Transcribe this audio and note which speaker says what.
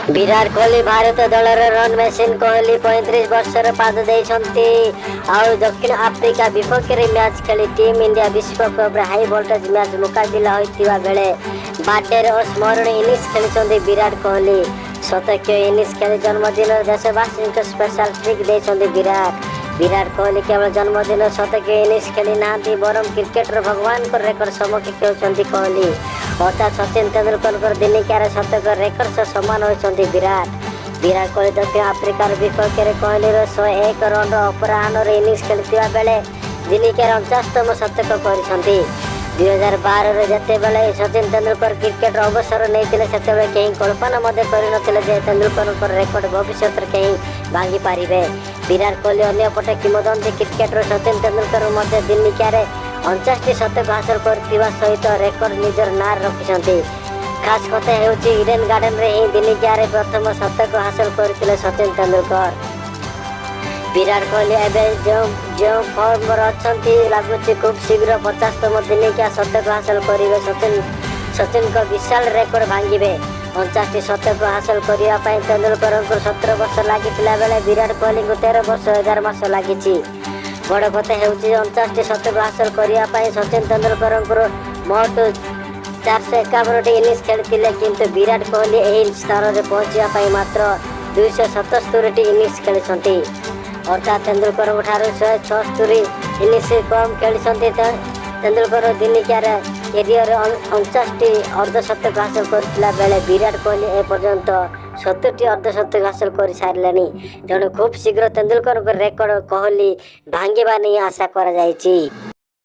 Speaker 1: विराट कोहली भारत दलर run machine Kohli 35 वर्षर पाद देइछन्ति आउ दक्षिण आफ्रिका विपक्ष रे मैच खेली टीम इंडिया विश्वकप रे हाई वोल्टेज मैच मुकाबिला होइतिबा बेले बाटेर और स्मरणीय इनिंग्स खेलिछन्ति विराट कोहली। शतकीय इनिंग्स खेली जन्मदिन देशवासी को स्पेशल ट्रिक देइछन्ति विराट कोहली केवल जन्मदिन शतकीय इनिंग्स खेली नांती बरम क्रिकेटर भगवान को रेकर्ड समकक्ष होइछन्ति कोहली। अर्थात सचिन तेंदुलकर दिनिकार शतक रेकर्ड से समान होइछन्ति विराट कोहली दक्षिण आफ्रिकार विपक्ष में कोहली 101 रन अपराह्न इनिंग्स खेलुवा बेले दिनिकार 49तम शतक करिसन्ति। 2012 रे जेतेबेले सचिन तेंदुलकर क्रिकेट अवसर नैतिले सेतेबेले केही कल्पना मध्ये करिनथिले जे तेंदुलकर रेकर्ड भविष्य रे केही भांगी पारिबे। विराट कोहली अन्य पटे किंवदंती क्रिकेटर सचिन तेंदुलकर मध्ये दिनिकार 49 शतक हासिल करथिबा सहित रेकर्ड निजर नार रखिसन्ति। खास कथा हेउची इडेन गार्डन रे एही दिनिकार प्रथम शतक हासिल करथिले सचिन तेंदुलकर। विराट कोहली एबे जो फॉर्म पर अछंती लागुची खूब शीघ्र 50तम दिनिका शतक हासिल करिवे। सचिन को विशाल रेकर्ड भांगिबे। 49 शतक हासिल करिया पई तेंदुलकर को 17 वर्ष लागितिला बेले विराट कोहली को 13 वर्ष 11 मास लागिची। बड़ कथा हेउची 49 शतक हासिल करिया पई सचिन तेंदुलकर को मोट 451 इनिंग्स खेलिथिले किंतु विराट कोहली एही स्तर रे पहुंचिया पई मात्र 277 इनिंग्स खेलिसंती। अर्थात तेंदुलकर ठारू 176 इनिंग्स कम खेलिसंती। तेंदुलकर दिनिकार कैरियर 49 अर्धशतक हासिल करथिला बेले विराट कोहली ए पर्यंत 70 अर्धशतक हासिल कर सारलेनी। तेणु खूब शीघ्र तेंदुलकर रेकर्ड कोहली भांगिबा नहीं आशा करा जायछि।